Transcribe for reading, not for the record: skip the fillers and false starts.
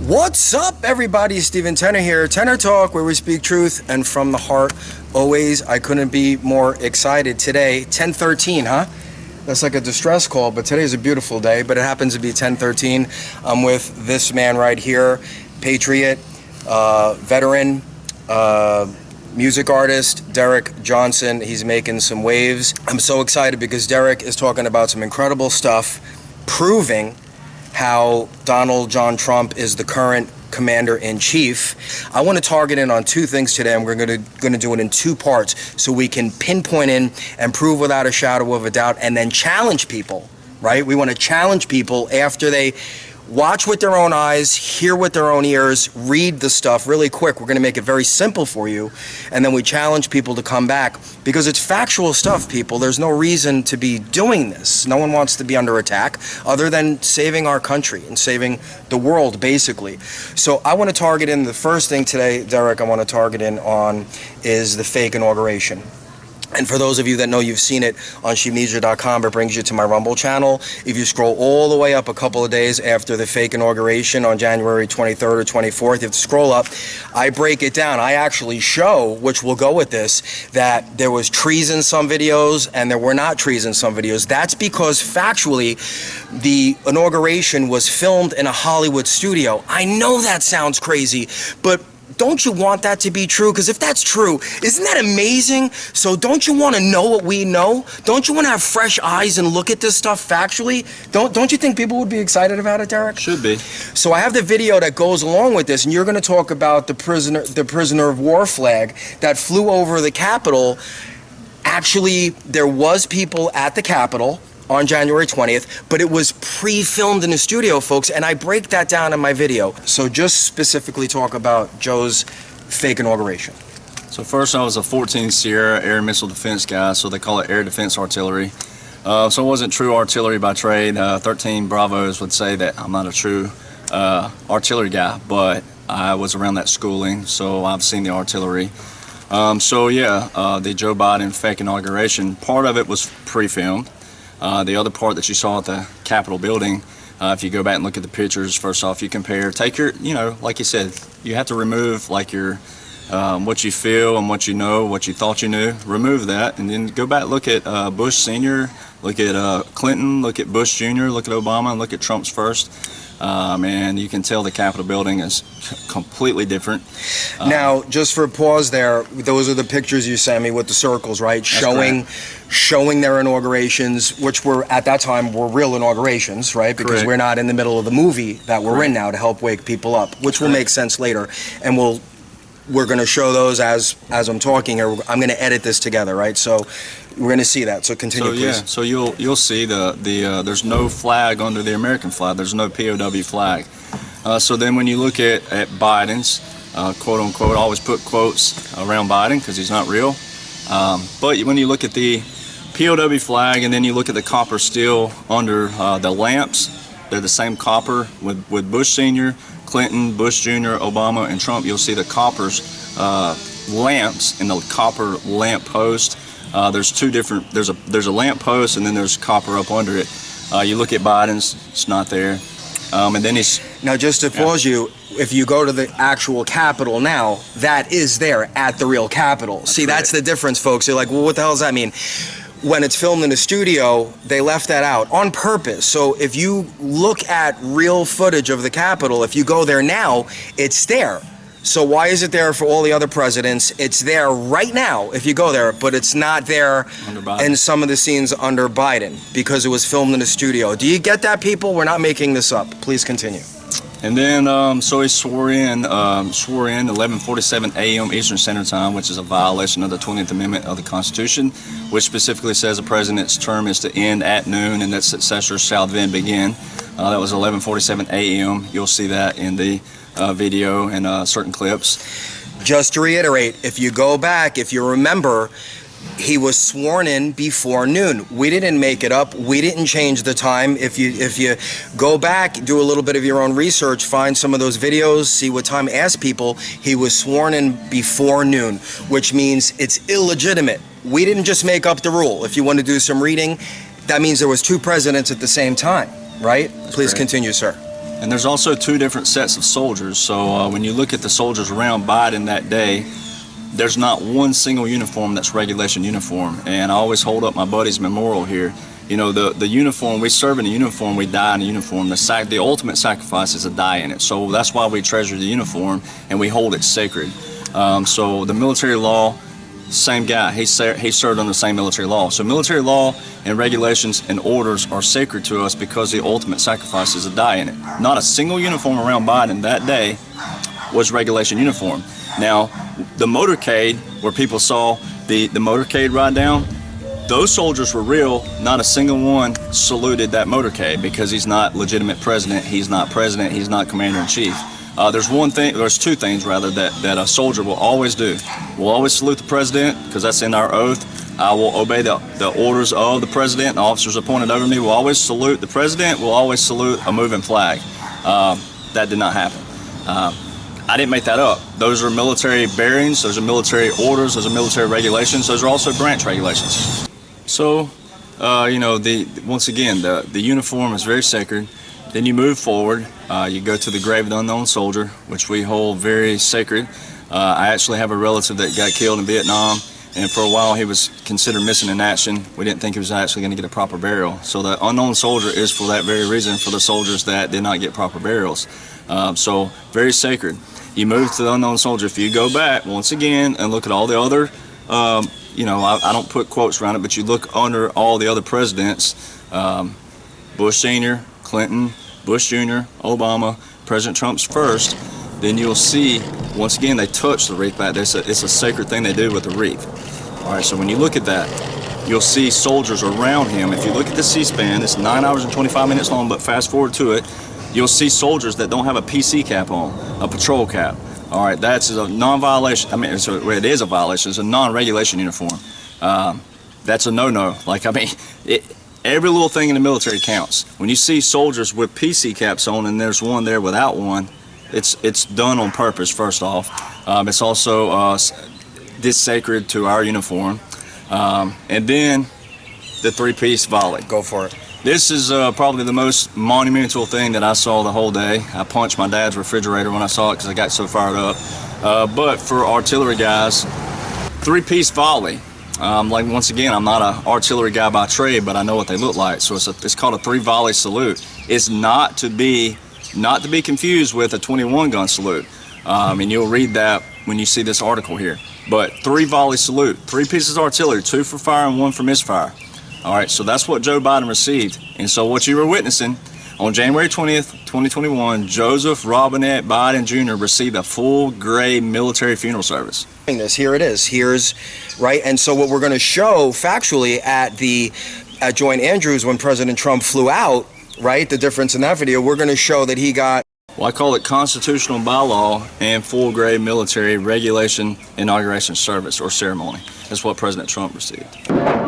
What's up, everybody? Steven Tenor here. Tenor Talk, where we speak truth and from the heart. Always, I couldn't be more excited. Today, 10:13, huh? That's like a distress call, but today's a beautiful day, but it happens to be 10:13. I'm with this man right here, patriot, veteran, music artist, Derek Johnson. He's making some waves. I'm so excited because Derek is talking about some incredible stuff, proving how Donald John Trump is the current commander-in-chief. I want to target in on two things today, and we're going to do it in two parts so we can pinpoint in and prove without a shadow of a doubt, and then challenge people, right? We want to challenge people after they watch with their own eyes, hear with their own ears, read the stuff really quick. We're going to make it very simple for you, and then we challenge people to come back because it's factual stuff, people. There's no reason to be doing this. No one wants to be under attack other than saving our country and saving the world, basically. So I want to target in the first thing today, Derek, I want to target in on is the fake inauguration. And for those of you that know, you've seen it on Sheepnesia.com, it brings you to my Rumble channel. If you scroll all the way up a couple of days after the fake inauguration on January 23rd or 24th, you have to scroll up, I break it down. I actually show, which will go with this, that there was trees in some videos and there were not trees in some videos. That's because factually, the inauguration was filmed in a Hollywood studio. I know that sounds crazy, but don't you want that to be true? Because if that's true, isn't that amazing? So don't you want to know what we know? Don't you want to have fresh eyes and look at this stuff factually? Don't you think people would be excited about it, Derek? Should be. So I have the video that goes along with this, and you're going to talk about the prisoner of war flag that flew over the Capitol. Actually, there was people at the Capitol on January 20th, but it was pre-filmed in the studio, folks, and I break that down in my video. So just specifically talk about Joe's fake inauguration. So first, I was a 14 Sierra air missile defense guy, so they call it air defense artillery. So it wasn't true artillery by trade. 13 Bravos would say that I'm not a true artillery guy, but I was around that schooling, so I've seen the artillery. The Joe Biden fake inauguration, part of it was pre-filmed. The other part that you saw at the Capitol building, if you go back and look at the pictures, first off, you compare, take your, like you said, you have to remove like your, what you feel and what you know, what you thought you knew, remove that, and then go back, look at Bush Sr., look at Clinton, look at Bush Jr., look at Obama, and look at Trump's first. And you can tell the Capitol building is completely different. Now, just for a pause there, those are the pictures you sent me with the circles, right? Showing their inaugurations, which were at that time were real inaugurations, right? Because we're not in the middle of the movie that we're in now to help wake people up, which will make sense later. And we're going to show those as I'm talking here. I'm going to edit this together, right? So we're going to see that. So continue, please. Yeah, so you'll see there's no flag under the American flag. There's no POW flag. So then when you look at Biden's quote unquote, I always put quotes around Biden because he's not real. But when you look at the POW flag and then you look at the copper steel under the lamps, they're the same copper with Bush Sr., Clinton, Bush Jr., Obama, and Trump. You'll see the copper's lamps in the copper lamp post. There's two different. There's a lamp post and then there's copper up under it. You look at Biden's, it's not there. And then he's now just to pause you. If you go to the actual Capitol now, that is there at the real Capitol. See, that's the difference, folks. You're like, well, what the hell does that mean? When it's filmed in a studio, they left that out on purpose. So if you look at real footage of the Capitol, if you go there now, it's there. So why is it there for all the other presidents? It's there right now if you go there, but it's not there in some of the scenes under Biden because it was filmed in a studio. Do you get that, people? We're not making this up. Please continue. And then, so he swore in 11:47 a.m. Eastern Standard Time, which is a violation of the 20th Amendment of the Constitution, which specifically says the president's term is to end at noon and that successors shall then begin. That was 11:47 a.m. You'll see that in the video and certain clips. Just to reiterate, if you go back, if you remember, he was sworn in before noon. We didn't make it up. We didn't change the time. If you go back, do a little bit of your own research, find some of those videos, see what time, ask people, he was sworn in before noon, which means it's illegitimate. We didn't just make up the rule. If you want to do some reading, that means there was two presidents at the same time, right? Please continue, sir. And there's also two different sets of soldiers. So when you look at the soldiers around Biden that day, there's not one single uniform that's regulation uniform. And I always hold up my buddy's memorial here. You know, the uniform, we serve in a uniform, we die in a uniform. The ultimate sacrifice is to die in it. So that's why we treasure the uniform and we hold it sacred. So the military law, same guy, he served under the same military law. So military law and regulations and orders are sacred to us because the ultimate sacrifice is to die in it. Not a single uniform around Biden that day was regulation uniform. Now, the motorcade, where people saw the motorcade ride down, those soldiers were real. Not a single one saluted that motorcade because he's not legitimate president, he's not commander-in-chief. There's two things rather that a soldier will always do. We'll always salute the president because that's in our oath. I will obey the orders of the president and officers appointed over me. We'll always salute the president. We'll always salute a moving flag. That did not happen. I didn't make that up. Those are military bearings, those are military orders, those are military regulations, those are also branch regulations. So, you know, once again, the uniform is very sacred. Then you move forward. You go to the grave of the unknown soldier, which we hold very sacred. I actually have a relative that got killed in Vietnam, and for a while he was considered missing in action. We didn't think he was actually going to get a proper burial. So the unknown soldier is for that very reason, for the soldiers that did not get proper burials. So very sacred. You move to the unknown soldier. If you go back once again and look at all the other, you know, I don't put quotes around it, but you look under all the other presidents, Bush Sr., Clinton, Bush Jr., Obama, President Trump's first, then you'll see, once again, they touch the wreath back there. It's a sacred thing they do with the wreath. All right, so when you look at that, you'll see soldiers around him. If you look at the C-SPAN, it's 9 hours and 25 minutes long, but fast forward to it, you'll see soldiers that don't have a PC cap on, a patrol cap. All right, that's a non-violation. I mean, it is a violation. It's a non-regulation uniform. That's a no-no. Like, I mean, every little thing in the military counts. When you see soldiers with PC caps on and there's one there without one, it's done on purpose, first off. It's also sacred to our uniform. And then the three-piece volley. Go for it. This is probably the most monumental thing that I saw the whole day. I punched my dad's refrigerator when I saw it because I got so fired up. But for artillery guys, three-piece volley. Like, once again, I'm not an artillery guy by trade, but I know what they look like. So it's called a three-volley salute. It's not to be confused with a 21-gun salute. And you'll read that when you see this article here. But three-volley salute, 3 pieces of artillery, 2 for fire and 1 for misfire. All right, so that's what Joe Biden received. And so what you were witnessing, on January 20th, 2021, Joseph Robinette Biden Jr. received a full gray military funeral service. Here it is. Here's right. And so what we're going to show factually at Joint Andrews when President Trump flew out, right, the difference in that video, we're going to show that he got, well, I call it constitutional bylaw and full grade military regulation inauguration service or ceremony. That's what President Trump received.